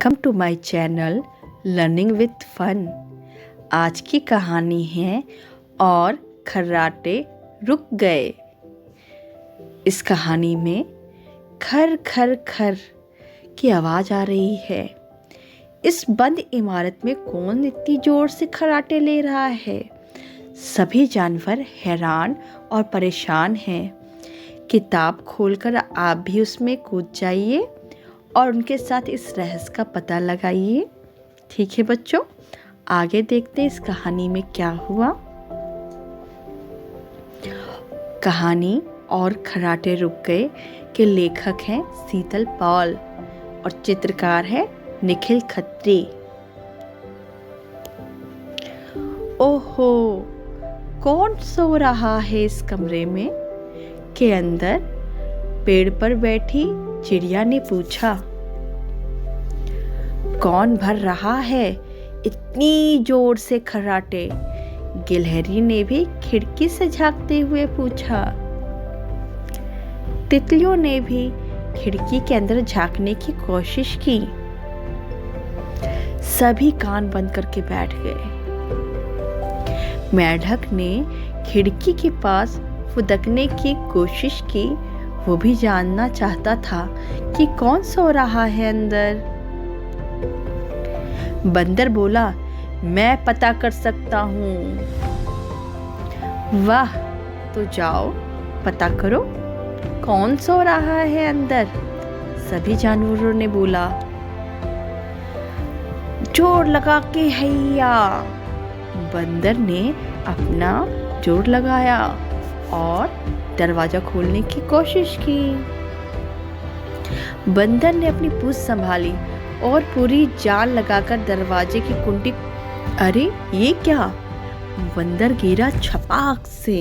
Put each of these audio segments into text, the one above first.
Welcome to my channel learning with fun. आज की कहानी है और खर्राटे रुक गए। इस कहानी में खर खर खर की आवाज़ आ रही है। इस बंद इमारत में कौन इतनी ज़ोर से खर्राटे ले रहा है? सभी जानवर हैरान और परेशान हैं। किताब खोलकर आप भी उसमें कूद जाइए और उनके साथ इस रहस्य का पता लगाइए। ठीक है बच्चों, आगे देखते हैं इस कहानी में क्या हुआ। कहानी और खर्राटे रुक गए के लेखक हैं शीतल पॉल और चित्रकार है निखिल खत्री। ओहो, कौन सो रहा है इस कमरे में? के अंदर पेड़ पर बैठी चिड़िया ने पूछा। कौन भर रहा है इतनी जोर से खर्राटे? गिलहरी ने भी खिड़की से झांकते हुए पूछा। तितलियों ने भी खिड़की के अंदर झांकने की कोशिश की। सभी कान बंद करके बैठ गए। मेंढक ने खिड़की के पास फुदकने की कोशिश की। वो भी जानना चाहता था कि कौन सो रहा है अंदर। बंदर बोला, मैं पता कर सकता हूँ। वाह, तो जाओ पता करो कौन सो रहा है अंदर। सभी जानवरों ने बोला। जोर लगा के हैया। बंदर ने अपना जोर लगाया और दरवाजा खोलने की कोशिश की। बंदर ने अपनी पूंछ संभाली और पूरी जान लगाकर दरवाजे की कुंडी। अरे ये क्या? बंदर गिरा छपाक से।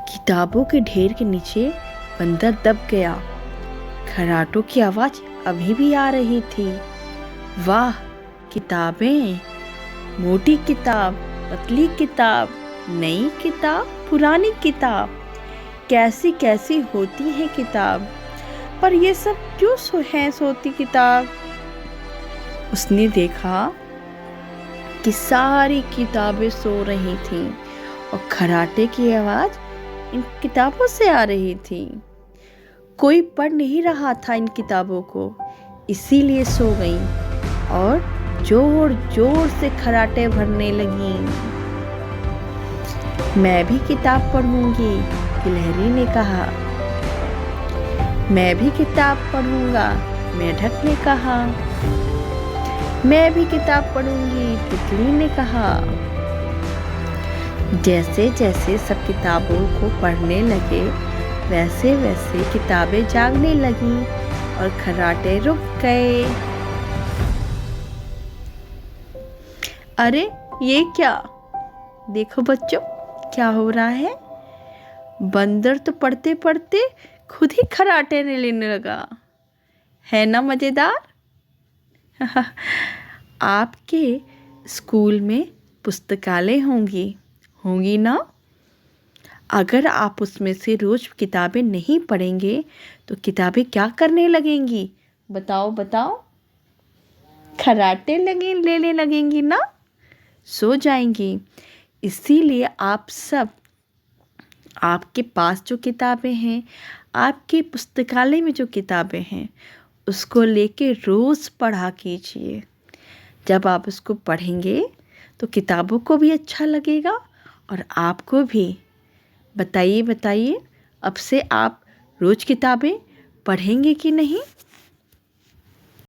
किताबों के ढेर के नीचे बंदर दब गया। खर्राटों की आवाज अभी भी आ रही थी। वाह, किताबें, मोटी किताब, पतली किताब, नई किताब, पुरानी किताब, कैसी कैसी होती है किताब। पर ये सब क्यों सोती किताब? उसने देखा कि सारी किताबें सो रही थीं और खर्राटे की आवाज इन किताबों से आ रही थी। कोई पढ़ नहीं रहा था इन किताबों को, इसीलिए सो गई और जोर जोर से खर्राटे भरने लगी। मैं भी किताब पढ़ूंगी, गिलहरी ने कहा। मैं भी किताब पढ़ूंगा, मेंढक ने कहा। मैं भी किताब पढ़ूंगी, तितली ने कहा। जैसे जैसे सब किताबों को पढ़ने लगे, वैसे वैसे किताबें जागने लगी और खर्राटे रुक गए। अरे ये क्या? देखो बच्चों, क्या हो रहा है? बंदर तो पढ़ते पढ़ते खुद ही खर्राटे लेने लगा। है ना मजेदार? आपके स्कूल में पुस्तकालय होंगी ना? अगर आप उसमें से रोज किताबें नहीं पढ़ेंगे तो किताबें क्या करने लगेंगी? बताओ बताओ। खर्राटे लेने लगेंगी ना, सो जाएंगी। इसीलिए आप सब, आपके पास जो किताबें हैं, आपके पुस्तकालय में जो किताबें हैं, उसको लेके रोज़ पढ़ा कीजिए। जब आप उसको पढ़ेंगे तो किताबों को भी अच्छा लगेगा और आपको भी। बताइए बताइए, अब से आप रोज़ किताबें पढ़ेंगे कि नहीं?